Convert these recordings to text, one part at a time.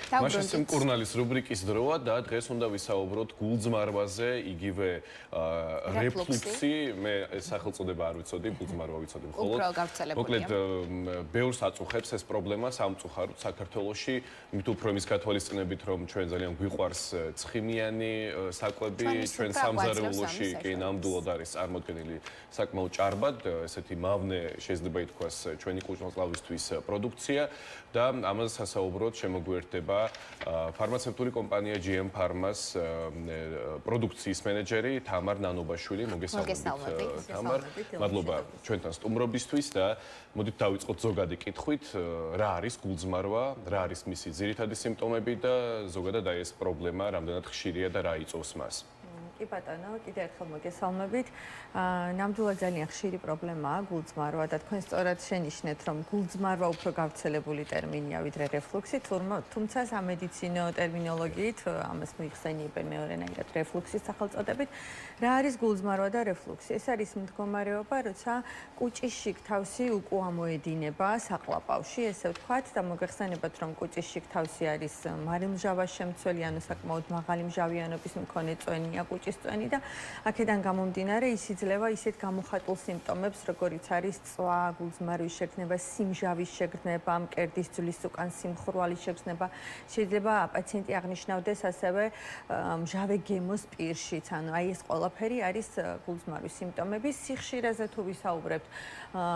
მაშინ მკურნალის რუბრიკის დროა და დღეს უნდა ვისაუბროთ გულძმარვაზე, იგივე რეფლუქსი, მე სახელწოდება არ ვიცოდი, გულძმარვა ვიცოდი მხოლოდ. მოკლედ, ბევრს აწუხებს ეს პრობლემა სამწუხაროდ საქართველოში, მით უფრო იმის გათვალისწინებით, რომ ჩვენ ძალიან გვიყვარს ცხიმიანი საკვები, ჩვენ სამზარეულოში კი ნამდვილად არის წარმოდგენილი საკმაოდ ჭარბად, ესეთი მავნე შეიძლება ითქვას ჩვენი კუჭმოწყალისთვის პროდუქცია და ამაზე სასაუბროდ შემოგვიერთდება ფარმაცევტული კომპანია GM Pharma-ს პროდუქციის მენეჯერი თამარ ნანობაშვილი. მოგესალმებით თამარ. მადლობა ჩვენთან სტუმრობისთვის და მოდით დავიწყოთ ზოგადი კითხვით, რა არის გულძმარვა, რა არის მისი ძირითადი სიმპტომები და ზოგადად აი ეს პრობლემა რამდენად ხშირია და რა იწვევს მას? კი ბატონო, კიდევ ერთხელ მოგესალმებით. ნამდვილად ძალიან ხშირი პრობლემაა გულძმარვა და თქვენ სწორად შენიშნეთ, რომ გულძმარვა უფრო გავრცელებული ტერმინია ვიდრე რეფლუქსი, თუმცა სამედიცინო ტერმინოლოგიით ამას მოიხსენიებენ მეორენაირად რეფლუქსის სახელწოდებით. რა არის გულძმარვა და რეფლუქსი? ეს არის მდგომარეობა, როცა კუჭის შიგთავსი უკუამოედინება საყლაპავში, ესე ვთქვათ, და მოგეხსენებათ, რომ კუჭის შიგთავსი არის მარილმჟავაშემცველი, ანუ საკმაოდ მაღალი მჟავიანობის მქონე წვენია კუჭის წვენი და აქედან გამომდინარე ის იძლევა ისეთ გამოხატულ სიმპტომებს, როგორიც არის წვა, გულძმარვის შეგრძნება, სიმჟავის შეგრძნება, მკერდის ძვლის უკან სიმხურვალის შეგრძნება. შეიძლება პაციენტი აღნიშნავდეს ასევე მჟავე გემოს პირშიც, ანუ აი ეს ყველაფერი არის გულძმარვის სიმპტომები. სიხშირეზე თუ ვისაუბრებთ,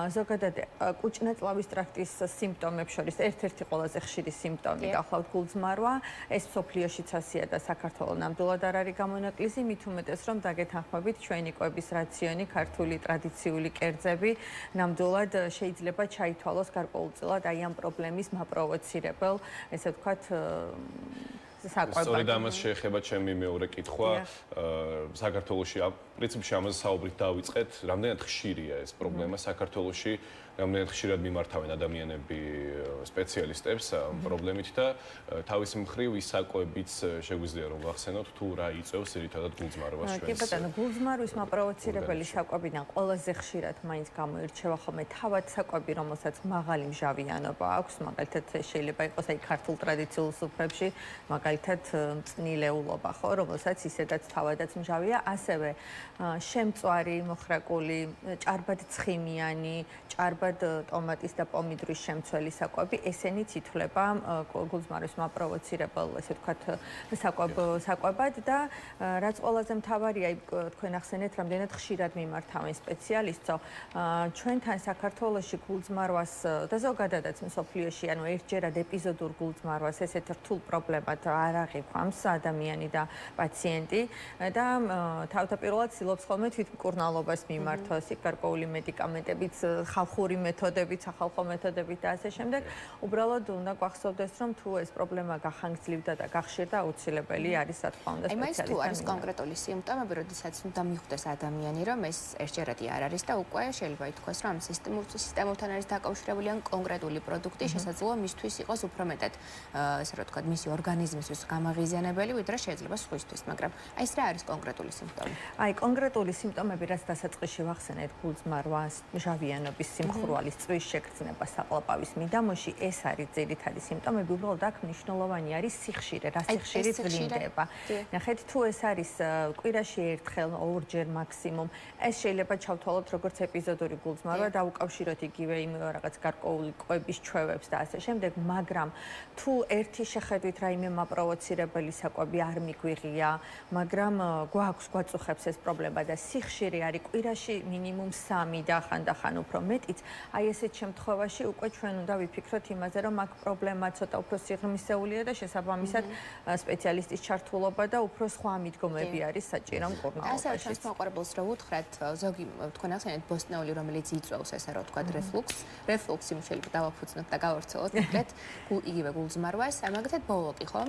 ზოგადად კუჭნაწლავის ტრაქტის სიმპტომებს შორის ერთ-ერთი ყველაზე ხშირი სიმპტომი გახლავთ გულძმარვა. ეს მსოფლიოშიც ასეა და საქართველოს ნამდვილად არ არის გამონაკლისი. მით უმეტეს რომ დაგეთანხმებით ჩვენი კვების რაციონი, ქართული ტრადიციული კერძები ნამდვილად შეიძლება ჩაითვალოს გარკვეულწილად აი ამ პრობლემის მაპროვოცირებელ, ესე ვთქვათ, საკვებად. სწორედ ამას შეეხება ჩემი მეორე კითხვა. საქართველოში პრინციპში ამაზე საუბრით დავიწყეთ, რამდენად ხშირია ეს პრობლემა საქართველოში, რამდენად ხშირად მიმართავენ ადამიანები სპეციალისტებს ამ პრობლემით და თავის მხრივ ის საკვებიც შეგვიძლია რომ ვახსენოთ თუ რა იწვევს ძირითადად გულძმარვას ჩვენს. კი ბატონო, გულძმარვის მაპროვოცირებელი საკვებიდან ყველაზე ხშირად მაინც გამოირჩევა ხოლმე თავად საკვები, რომელსაც მაღალი მჟავიანობა აქვს, მაგალითად შეიძლება იყოს აი ქართულ ტრადიციულ სუფრებში, მაგალითად მწნილეულობა, ხო, რომელსაც ისედაც თავადაც მჟავია, ასევე შემწვარი, მოხრაკული, ჭარბად ცხიმიანი, ჭარბად ტომატის და პომიდრის შემცველი საკვები, ესენიც ითვლება გულძმარვის მაპროვოცირებელ, ესე ვთქვათ, საკვებად და რაც ყველაზე მთავარია, თქვენ ახსენეთ, რამდენად ხშირად მიმართავენ სპეციალისტო, ჩვენთან საქართველოში გულძმარვას და ზოგადადაც მსოფლიოში, ანუ ერთჯერად ეპიზოდურ გულძმარვას ესეთ რთულ პრობლემად არ აღიქვამს ადამიანი და პაციენტი და თავდაპირველად ცდილობს ხოლმე თვითმკურნალობას მიმართოს, იქ გარკვეული მედიკამენტებით, ხალხური მეთოდებით, სახალხო მეთოდებით და ასე შემდეგ. უბრალოდ უნდა გვახსოვდეს, რომ თუ ეს პრობლემა გახანგრძლივდა და გახშირდა, აუცილებელი არის, რა თქმა უნდა, სპეციალისტთან. აი, თუ არის კონკრეტული სიმპტომები, როდესაც უნდა მიხვდეს ადამიანი, რომ ეს ერთჯერადი არ არის და უკვე შეიძლება ითქვას, რომ ამ სისტემებთან არის დაკავშირებული ან კონკრეტული პროდუქტი შესაძლოა მისთვის იყოს უფრო მეტად, ესე რომ ვთქვათ, მისი ორგანიზმისთვის გამაღიზიანებელი, ვიდრე შეიძლება სხვისთვის, მაგრამ აი ეს რა არის კონკრეტული სიმპტომი? აი, კონკრეტული სიმპტომები, რაც დასაწყისში ვახსენეთ, გულძმარვას, მჟავიანობის, სიმხურვალის, წვის შეგრძნება, საყლაპავის მიდამოში, ეს არის ძირითადი სიმპტომები. უბრალოდ აქ მნიშვნელოვანი არის სიხშირე, რა სიხშირით ვლინდება. ნახეთ, თუ ეს არის კვირაში ერთხელ, ორჯერ მაქსიმუმ, ეს შეიძლება ჩავთვალოთ როგორც ეპიზოდური გულძმარვა, დავუკავშიროთ იგივე იმ რაღაც გარკვეული კვების ჩვევებს და ასე შემდეგ, მაგრამ თუ ერთი შეხედვით რაიმე მაპროვოცირებელი საკვები არ მიგვიღია, მაგრამ გვაწუხებს ეს პრობლემა და სიხშირე არის კვირაში მინიმუმ 3 და ხანდახან უფრო მეტიც, აი ესეთ შემთხვევაში უკვე ჩვენ უნდა ვიფიქროთ იმაზე, რომ აქ პრობლემა ცოტა უფრო სიღრმისეულია და შესაბამისად სპეციალისტის ჩართულობა და უფრო სხვა მიდგომები არის საჭირო მკურნალობაში. ასე ჩვენს მოყარებელს რა უთხრათ, ზოგი თქვენ ახსენეთ ბოსტნეული, რომელიც იწვევს ესე რა ვთქვათ რეფლუქსს. რეფლუქსი შეიძლება დავაფუძნოთ და გავავრცელოთ კონკრეტ იგივე გულძმარვას. მაგალითად ბოლოკი ხო,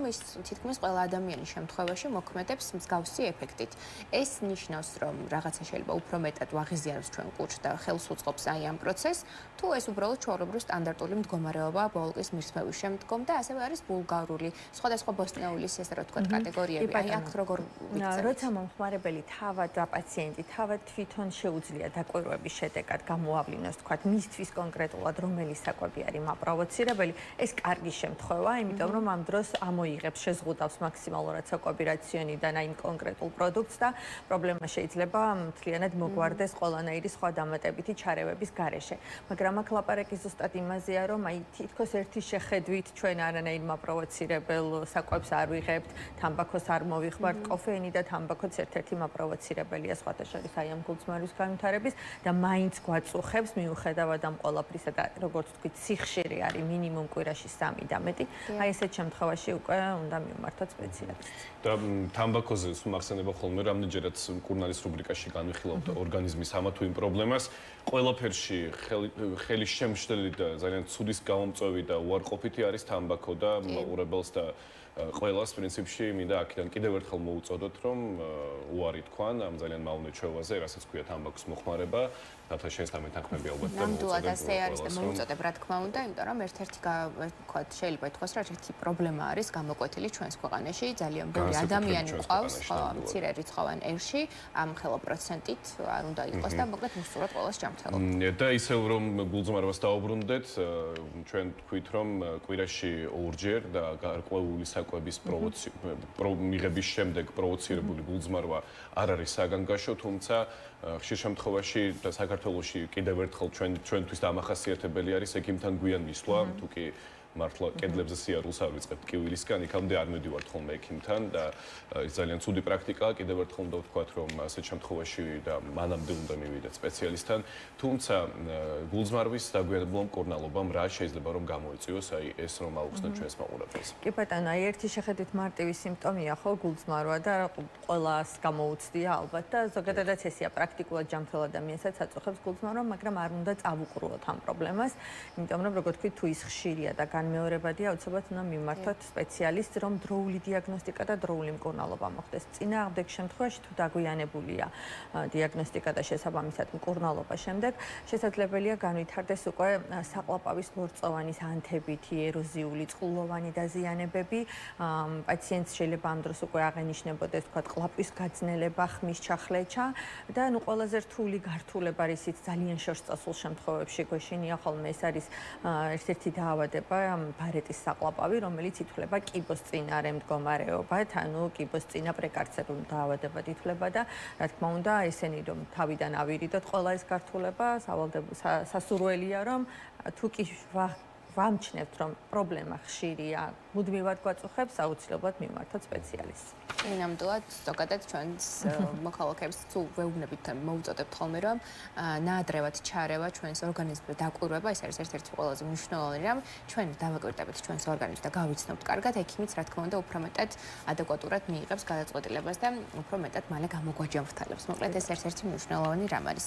თითქმის ყველა ადამიანის შემთხვევაში მოქმედებს მსგავსი ეფექტით. ეს ნიშნავს, რომ რაღაცა შეიძლება უფრო მეტად ვაღიზიანებს ჩვენ კუჭს და ხელს უწყობს აი ამ პროცესს, თუ ეს უბრალოდ ჩვეულებრივი სტანდარტული მდგომარეობაა ბოლკის მირთმევის შემდგომ და ასევე არის ბულგარული, სხვადასხვა ბოსტნეულის ესე რა ვთქვათ კატეგორიები. აი აქ როგორ ვიქცევთ? როცა მომხმარებელი თავად და პაციენტი თავად თვითონ შეუძლია დაკვირვების შედეგად გამოავლინოს, თქვათ, მისთვის კონკრეტულად რომელი საკვები არის მაპროვოცირებელი, ეს კარგი შემთხვევაა, იმიტომ რომ ამ დროს ამოიღებს შეზღუდავს მაქსიმალურად საკვები რაციონიდან აი კონკრეტულ პროდუქტს და პრობლემა შეიძლება მთლიანად მოგვარდეს ყველანაირი სხვა დამატებითი ჩარევების გარეშე. მაგრამ აქ ლაპარაკი ზუსტად იმაზეა, რომ აი თითქოს ერთი შეხედვით ჩვენ არანაირ მაპროვოცირებელ საკვებს არ ვიღებთ, თამბაქოს არ მოვიხმართ, კოფეინი და თამბაქოც ერთ-ერთი მაპროვოცირებელია სხვათა შორის აი ამ გულწმარვის განვითარების და მაინც გვაწუხებს მიუხედავად ამ ყველაფრისა და როგორც თქვით, სიხშირე არის მინიმუმ კვირაში 3 და მეტი. აი ესეთ შემთხვევაში უკვე უნდა მივმართოთ სპეციალისტს. და თამბაქოზე მახსენება ხოლმე რამდენჯერაც მკურნალის რუბრიკაში განვიხილავთ ორგანიზმის ამა თუ იმ პრობლემას, ყველაფერში ხელის შემშლელი და ძალიან ცუდის გამომწვევი და უარყოფითი არის თამბაქო და მაყურებელს და ყველას პრინციპში მინდა აქედან კიდევ ერთხელ მოუწოდოთ, რომ უარი თქვან ამ ძალიან მავნე ჩვევაზე, რასაც ქვია თამბაქოს მოხმარება, რათა შენს დამეთანხმები ალბათ და ნამდვილად ასე არის და მოუწოდებ რა თქმა უნდა, იმიტომ რომ ერთ-ერთი ვთქვათ, შეიძლება ითქვას, რომ ერთ-ერთი პრობლემა არის გამოკვეთილი ჩვენს ქვეყანაში, ძალიან ბევრი ადამიანი ყავს, მცირე რიცხოვან ერში, ამ ხელა პროცენტით არ უნდა იყოს და მოკლედ უსურვოთ ყველას ჯანმრთელობა. და ისევ რომ გულწმარებას დაუბრუნდეთ, ჩვენ თქვით, რომ კვირაში 2ჯერ და გარკვეული საკვების მიღების შემდეგ პროვოცირებული გულწმარვა არ არის საგანგაშო, თუმცა ხშირ შემთხვევაში და საქართველოში კიდევ ერთხელ ჩვენთვის დამახასიათებელი არის ექიმთან გვიან მისვლა, თუ კი მართლა კედლებზე სიარულს არ ვიწყებთ კივილისგან, იქამდე არ მივდივართ ხოლმე ექიმთან და ეს ძალიან ცუდი პრაქტიკაა. კიდევ ერთხელ უნდა ვთქვათ, რომ ასეთ შემთხვევაში და მანამდე უნდა მივიდეთ სპეციალისტთან. თუმცა გულწმარვის დაგვიანებულმა მკურნალობამ რა შეიძლება რომ გამოიწვიოს, აი ეს რომ აუხსნათ ჩვენს მაყურებელს. კი ბატონო, აი ერთი შეხედვით მარტივი სიმპტომია ხო გულწმარვა და ყველას გამოუცდია ალბათ და ზოგადადაც ესეა პრაქტიკულად ჯანმრთელ ადამიანსაც აწუხებს გულწმარვა, მაგრამ არ უნდა წავუყრუოთ ამ პრობლემას, იმიტომ რომ როგორც თქვით, თუ ის ხშირია და განმეორებადია, აუცილებლად უნდა მიმართოთ სპეციალისტს, რომ დროული დიაგნოსტიკა და დროული მკურნალობა მოხდეს. წინააღმდეგ შემთხვევაში თუ დაგვიანებულია დიაგნოსტიკა და შესაბამისად მკურნალობა შემდეგ, შესაძლებელია განვითარდეს უკვე საყლაპავის ლორწოვანის ანთებითი, ეროზიული, წყლოვანი დაზიანებები. პაციენტს შეიძლება ამ დროს უკვე აღენიშნებოდეს, თქვათ, ყლაპვის გაძნელება, ხმის ჩახლეჩა და ნუ ყველაზე რთული გართულება, რისიც ძალიან შორს წასულ შემთხვევებში გვეშინია ხოლმე, ეს არის ერთ-ერთი დაავადება ბარეტის საყლაპავი, რომელიც ითვლება კიბოსწინარე მდგომარეობად, ანუ კიბოსწინა პრეკარცერულ დაავადებად ითვლება და რა თქმა უნდა, ესენი რომ თავიდან ავირიდოთ ყველა ეს გართულება, სასურველია რომ თუ კი ვამჩნევთ, რომ პრობლემა ხშირია, მუდმივად გვაწუხებს, აუცილებლად მიმართოთ სპეციალისტს. ნამდვილად, ზოგადად ჩვენს მოქალაქეებს თუ ვეუბნებით მოუწოდებთ ხოლმე, რომ ნაადრევად ჩარევა ჩვენს ორგანიზმზე დაკვირვება, ეს არის ერთ-ერთი ყველაზე მნიშვნელოვანი რამ, ჩვენ დავაკვირდებით ჩვენს ორგანიზმს და გავიცნობთ კარგად, ექიმიც რა თქმა უნდა უფრო მეტად ადეკვატურად მიიღებს გადაწყვეტილებას და უფრო მეტად მალე გამოგვაჯანმრთელებს. მოკლედ ეს ერთ-ერთი მნიშვნელოვანი რამ არის.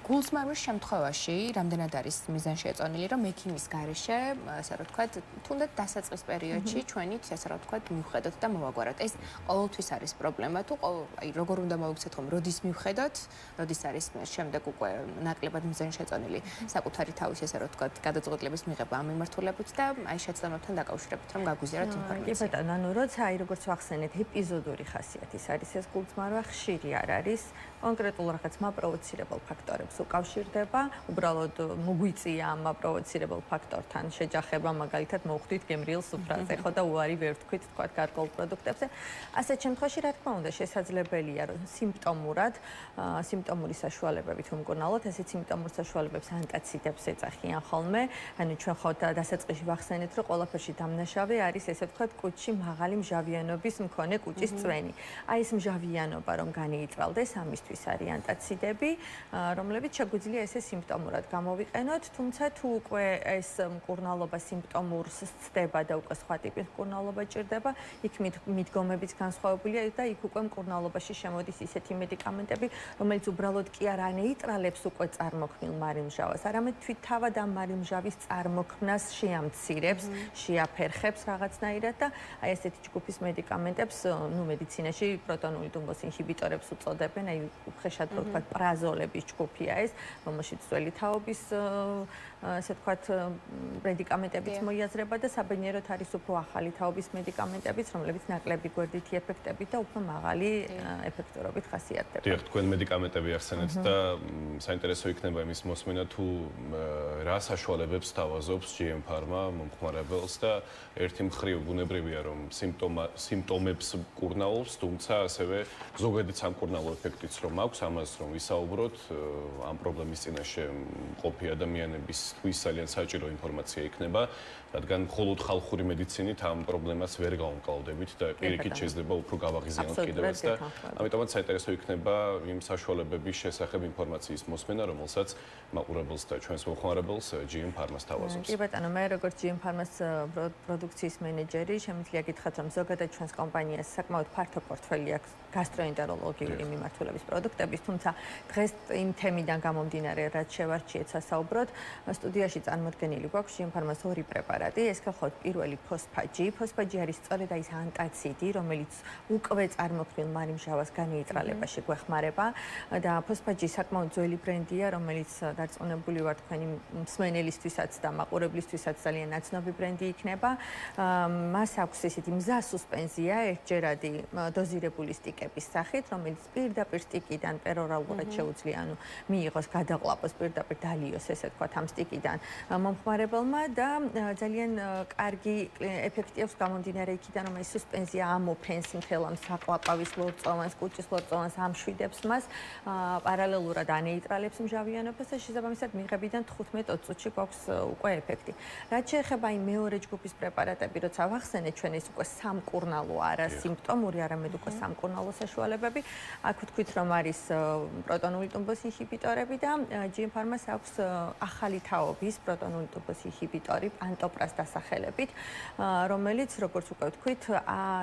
გულწმარვის შემთხვევაში რამდენად არის მიზანშეწონილი, რომ ექიმის გარეშე, ასე რომ ვთქვათ, თუნდაც დასაწყის პერიოდში ჩვენით, ასე რომ ვთქვათ, მივხედოთ და მოვაგვაროთ. ეს ყოველთვის არის პრობლემა. თუ აი როგორ უნდა მოვიქცეთ ხომ, როდის მივხედოთ, როდის არის შემდეგ უკვე ნაკლებად მიზანშეწონილი საკუთარი თავის, ასე რომ ვთქვათ, გადაწყვეტილების მიღება ამ მიმართულებით და აი შეცდომებთან დაკავშირებით, რომ გაგვიზიაროთ ინფორმაცია. კი ბატონო, ანუ როცა აი როგორც ვახსენეთ, ეპიზოდური ხასიათის არის ეს გულწმარვა, ხშირი არ არის. კონკრეტულ რაღაც მაპროვოცირებელ ფაქტორებს უკავშირდება, უბრალოდ მოგვიწია ამ მაპროვოცირებელ ფაქტორთან შეჯახება, მაგალითად მოვხვდით გემრიელ სუფრაზე, ხო და უარი ვერ ვთქვით, თქვათ, გარკვეულ პროდუქტებზე. ასეთ შემთხვევაში რა თქმა უნდა შესაძლებელია, რომ სიმპტომური საშუალებებით უმკურნალოთ, ესეთ სიმპტომურ საშუალებებს ანტაციდებს ეძახიან ხოლმე. ანუ ჩვენ ხო დასაწყისში ვახსენეთ, რომ ყველაფერში დამნაშავე არის, ესე ვთქვათ, კუჭში მაღალი მჟავიანობის მქონე კუჭის წვენი. აი ეს მჟავიანობა რომ განიიწვალდეს, ამისთვის არის ანტაციდები, რომლებიც შეგვიძლია ესე სიმპტომურად გამოვიყენოთ, თუმცა თუ უკვე ეს მკურნალობა სიმპტომურ ხდება და უკვე სხვა ტიპის მკურნალობა ჭირდება, იქ მიდგომებიც განსხვავებულია და იქ უკვე მკურნალობაში შემოდის ისეთი მედიკამენტები, რომელიც უბრალოდ კი არ ანეიტრალებს უკვე წარმოქმნილ მარიმჟავას, არამედ თვით თავად ამ მარიმჟავის წარმოქმნას შეამცირებს, შეაფერხებს რაღაცნაირად და აი ესეთი ჯგუფის მედიკამენტებს, ნუ მედიცინაში პროტონული ტუმბოს ინჰიბიტორებს უწოდებენ, აი უხეშად ვთქვათ, პრაზოლების ჯგუფია ეს, რომელშიც ძველი თაობის ასე ვთქვათ, მედიკამენტებიც მოიაზრება და საბედნიეროდ არის უფრო ახალი თაობის მედიკამენტებიც, რომლებიც ნაკლები გვერდითი ეფექტებით და უფრო მაღალი ეფექტურობით ხასიათდება. დიახ, თქვენ მედიკამენტები ახსენეთ და საინტერესო იქნება იმის მოსმენა თუ რა საშუალებებს თავაზობს GM Pharma მომხმარებელს და ერთი მხრივ ბუნებრივია რომ სიმპტომებს მკურნალობს, თუმცა ასევე ზოგადად სამკურნალო ეფექტიც რომ აქვს, ამას რომ ვისაუბროთ, ამ პრობლემის წინაშე მყოფი ადამიანებისთვის ძალიან საჭირო ინფორმაცია იქნება, რადგან მხოლოდ ხალხური მედიცინით ამ პრობლემას ვერ გავამკლავდებით და პირიქით შეიძლება უფრო გავაღიზიანოთ კიდევაც და ამიტომაც საინტერესო იქნება იმ საშუალებების შესახებ ინფორმაციის მოსმენა, რომელსაც მაყურებელს და ჩვენს მომხმარებელს GM Pharma-ს თავაზობს. კი ბატონო, მე როგორც GM Pharma-ს პროდუქციის მენეჯერი, შემიძლია გითხრათ, რომ ზოგადად ჩვენს კომპანიას საკმაოდ ფართო პორტფელი აქვს გასტროენტეროლოგიური მიმართულების პროდუქტების, თუმცა დღეს იმ თემიდან გამომდინარე, რაც შევარჩიეთ სასაუბროდ, სტუდიაში წარმოდგენილი გვაქვს GM Pharma-ს ორი პრეპარატი, ეს გახლავთ პირველი ფოსფაჯი. ფოსფაჯი არის სწორედ ის ანტაციდი, რომელიც უკვე წარმოქმნილ მარიმჟავას განეიტრალებაში გვეხმარება და ფოსფაჯი საკმაოდ ძველი ბრენდია, რომელიც დარწმუნებული ვარ თქვენი მსმენელისთვისაც და მაყურებლისთვისაც ძალიან ნაცნობი ბრენდი იქნება. მას აქვს ესეთი მზა სუსპენზია, ერთჯერადი დოზირებული სტიკების სახით, რომელიც პირდაპირ სტიკიდან პერორალურად შეუძლია მიიღოს, გადაყლაპოს, პირდაპირ დალიოს, ესე ვთქვათ, ამ სტიკიდან მომხმარებელმა და ძალიან კარგი ეფექტი აქვს გამომდინარე იქიდან, რომ ეს სუსპენზია ამოფენს მთელ ამ საყლაპავის ლორწოვანს, კუჭის ლორწოვანს, ამშვიდებს მას, პარალელურად ანეიტრალებს მჟავიანობას და შესაბამისად მიღებიდან 15-20 წუთში გვაქვს უკვე ეფექტი. რაც შეეხება იმ მეორე ჯგუფის პრეპარატები, როცა ვახსენეთ ჩვენ ეს უკვე სამკურნალო არა სიმპტომური, არამედ უკვე სამკურნალო საშუალებები, აქ ვთქვით, რომ არის პროტონული ტუმბოს ინჰიბიტორები და GM Pharma-ს აქვს ახალი თაობის პროტონული ტუმბოს ინჰიბიტორი პანტოპრას დასახელებით, რომელიც, როგორც უკვე ვთქვით,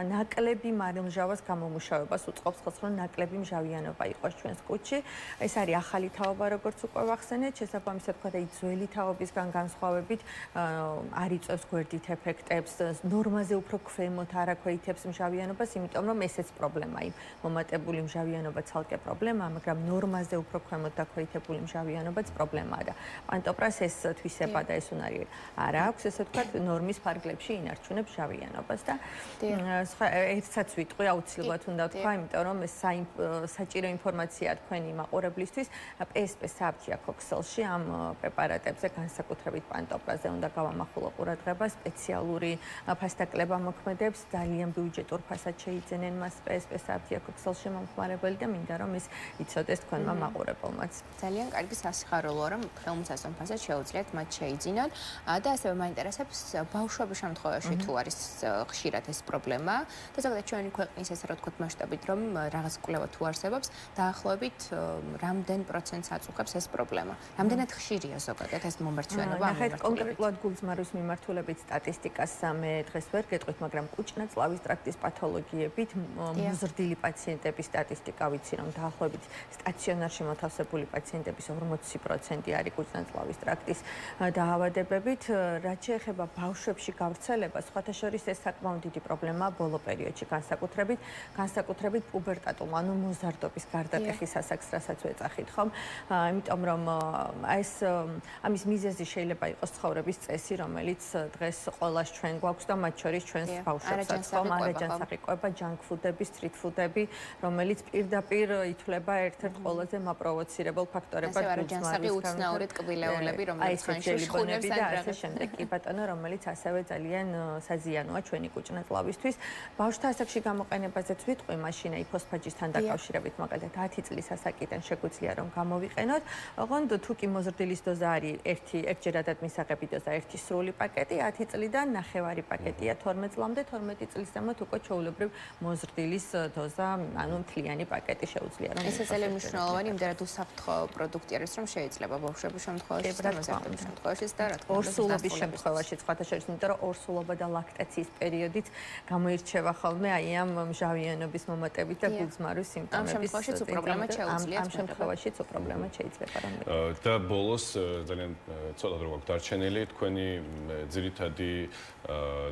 ნაკლები მარილმჟავას გამომუშავებას უწყობს ხელს, რომ ნაკლები მჟავიანობა იყოს ჩვენს კუჭში. ეს არის ახალი თაობა, როგორც უკვე ვახსენეთ, შესაბამისად, თქვა და ძველი თაობისგან განსხვავებით არ იწვევს გვერდით ეფექტებს, ნორმაზე უფრო ქვემოთ არ აქვეითებს მჟავიანობას, იმიტომ რომ ესეც პრობლემაა. მომატებული მჟავიანობა ცალკე პრობლემაა, მაგრამ ნორმაზე უფრო ქვემოთ დაქვეითებული მჟავიანობაც პრობლემაა და პანტოპრას ეს თვისება და ეს უნარი არ აქვს, ესე ვთქვათ, ნორმის ფარგლებში ინარჩუნებს მჟავიანობას და ერთსაც ვიტყვი აუცილებლად უნდა ვთქვა, იმიტომ რომ ეს საჭირო ინფორმაცია თქვენი მაყურებლისთვის PSP საბჭია ქოქსელში ამ პრეპარატებზე განსაკუთრებით პანტოპრაზე უნდა გავამახვილო ყურადღება, სპეციალური ფასდაკლება მოქმედებს, ძალიან ბიუჯეტურ ფასად შეიძენენ მას PSP საბჭია ქოქსელში მომხმარებელი და მინდა რომ ეს იცოდეს თქვენმა მაყურებელმაც. ძალიან კარგი სასიხარულოა, რომ ხელმისაწვდომ ფასად შეუძლიათ მათ შეიძინონ და ასევე მაინტერესებს ბავშვების შემთხვევაში თუ არის ხშირად ეს პრობლემა და ზოგადად ჩვენი ქვეყნის ესე რა ვთქვათ მასშტაბით რომ რაღაც კვლევა თუ არსებობს დაახლოებით რამდენ პროცენტს აწუხებს ეს პრობლემა. რამდენად ხშირია ზოგადად ეს მომარცვიანობა? ნახეთ კონკრეტულად გულწმარვის მიმართულებით სტატისტიკას მე დღეს ვერ გეტყვით, მაგრამ კუჭ-ნაწლავის ტრაქტის პათოლოგიებით მოზრდილი პაციენტების სტატისტიკა ვიცი, რომ დაახლოებით სტაციონარში მოთავსებული პაციენტების 40% არის კუჭ-ნაწლავის ტრაქტის დაავადებებით. რაც შეეხება ბავშვებში გავრცელებას, სხვათა შორის ეს საკმაოდ დიდი პრობლემაა ბოლო პერიოდში, განსაკუთრებით პუბერტატულ, ანუ მოზარდობის გარდატეხის ასაკს, რასაც ვეძახით, ხომ? იმიტომ რომ ეს ამის მიზეზი შეიძლება იყოს ცხოვრების წესი, რომელიც დღეს ყველას ჩვენ გვაქვს და მათ შორის ჩვენს ბავშვებსაც, ხომ? არაჯანსაღი ჯანკ ფუდები, სტრიტ ფუდები, რომელიც პირდაპირ ითვლება ერთ-ერთ ყველაზე მაპროვოცირებელ ფაქტორებად გულწმარვის უცნაური ტკბილეულები, რომელიც ხანში ხუნებს და ასე შემდეგ. კი ბატონო, რომელიც ასევე ძალიან საზიანოა ჩვენი კუჭ-ნაწლავისთვის. ბავშვთა ასაკში გამოყენებაზეც ვიტყვი, მაშინ აი ფოსფაჯისთან დაკავშირებით, მაგალითად 10 წლის ასაკიდან შეგვიძლია რომ გამოვიყენოთ. ოღონდ თუ კი მოზრდილის დოზა არის ერთჯერადად მისაღები დოზა, ერთი სრული პაკეტი, 10 წლიდან ნახევარი პაკეტია 12 წლამდე, 12 წლის გამოთ უკვე ჩვეულებრივ მოზრდილის დოზა, ანუ მთლიანი პაკეტი შეუძლია რომ. ეს ძალიან მნიშვნელოვანი, იმდენად უსაფრთხო პროდუქტი არის, რომ შეიძლება ბავშვების შემთხვევაში და მოზარდობის შემთხვევაშიც და რა თქმა უნდა, ორსულობის შემთხვევაში, სხვათა შორის, იმიტომ რომ ორსულობა და ლაქტაციის პერიოდით გამოირჩევა ხოლმე აი ამ მჟავიანობის მომატებით და გულწმარვის სიმპტომების. ამ შემთხვევაშიც პრობლემა შეიძლება რომ და ბოლოს ძალიან ცოტა დრო გვაქვს დარჩენილი თქვენი ძირითადი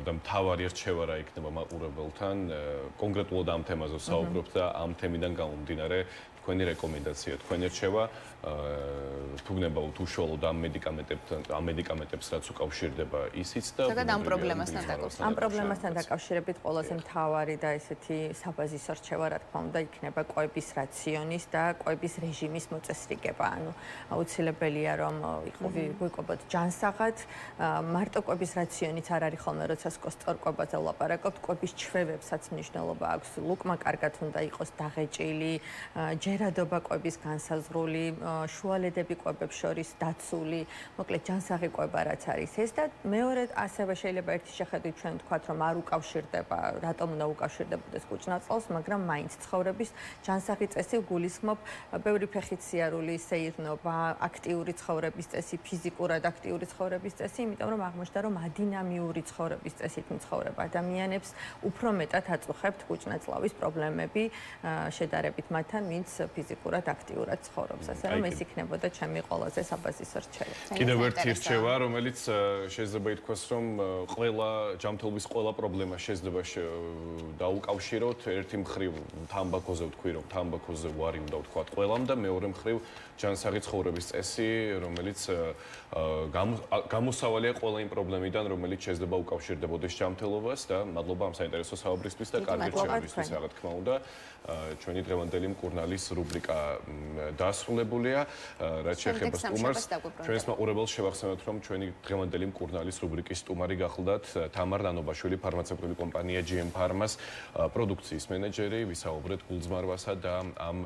და მთავარი რჩევა რა იქნება მაყურებელთან კონკრეტულად ამ თემაზე საუბრობთ და ამ თემიდან გამომდინარე თქვენი რეკომენდაცია, თქვენი რჩევა თუგნებაოდ უშუალოდ ამ მედიკამენტებს რაც უკავშირდება ისიც და ამ პრობლემასთან დაკავშირებით. ამ პრობლემასთან დაკავშირებით ყველაზე მთავარი და ესეთი საბაზისო რჩევა რა თქმა უნდა იქნება კვების რაციონის და კვების რეჟიმის მოწესრიგება. ანუ აუცილებელია რომ ვიყვებოთ ჯანსაღად, მარტო კვების რაციონიც არ არის ხოლმე, როცა სწორ კვებაზე ვლაპარაკობთ, კვების ჩვევებსაც მნიშვნელობა აქვს. ლუკმა კარგად უნდა იყოს დაღეჭილი, ჯერადობა კვების განსაზღვრული, შუალედები კვებებს შორის დაცული, მოკლედ ჯანსაღი კვება რაც არის ეს და მეორედ ასევე შეიძლება ერთი შეხედვით ჩვენ ვთქვათ რომ არ უკავშირდება, რატომ უნდა უკავშირდებოდეს კუჭნაწლავს, მაგრამ მაინც ცხოვრების ჯანსაღი წესი გულისხმობ ბევრი ფეხით სიარული, სეირნობა, აქტიური ცხოვრების წესი, ფიზიკურად აქტიური ცხოვრების წესი, იმიტომ რომ აღმოჩნდა რომ ადინამიური ცხოვრების წესით მცხოვრებ ადამიანებს უფრო მეტად აწუხებთ კუჭნაწლავის პრობლემები შედარებით მათთან, ვინც ფიზიკურად აქტიურად ცხოვრობს. ასე რომ ეს იქნებოდა ჩემი ყველაზე საბაზისო რჩევა. კიდევ ერთი რჩევა, რომელიც შეიძლება ითქვას, რომ ყველა ჯანმრთელობის ყველა პრობლემა შეიძლება დაუკავშიროთ. ერთი მხრივ თამბაქოზე ვთქვი, რომ თამბაქოზე ვარი უნდა ვთქვათ ყველამ და მეორე მხრივ ჯანსაღი ცხოვრების წესი, რომელიც გამოსავალია ყველა იმ პრობლემიდან, რომელიც შეიძლება უკავშირდებოდეს ჯანმრთელობას და მადლობა ამ საინტერესო საუბრისთვის და კარგი რჩევებისთვის, რა თქმა უნდა. ჩვენი დღევანდელი მკურნალის რუბრიკა დასრულებულია. რაც შეეხება სტუმარს, ჩვენს მაყურებელს შევახსენოთ, რომ ჩვენი დღევანდელი მკურნალის რუბრიკის სტუმარი გახლდათ თამარ ნანობაშვილი, ფარმაცევტული კომპანია GM Pharma-ს პროდუქციის მენეჯერი, ვისაუბრეთ გულწმარვასა და ამ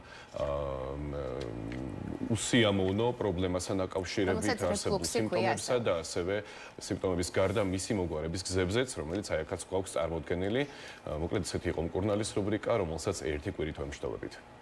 უსიამოვნო პრობლემასთან დაკავშირებით არსებულ სიმპტომებსა და ასევე სიმპტომების გარდა მისი მოგვარების გზებზეც, რომელიც აი აქაც გვაქვს წარმოდგენილი. მოკლედ ესეთი იყო მკურნალის რუბრიკა, რომელსაც ერთი კვირით ვემშვიდობებით.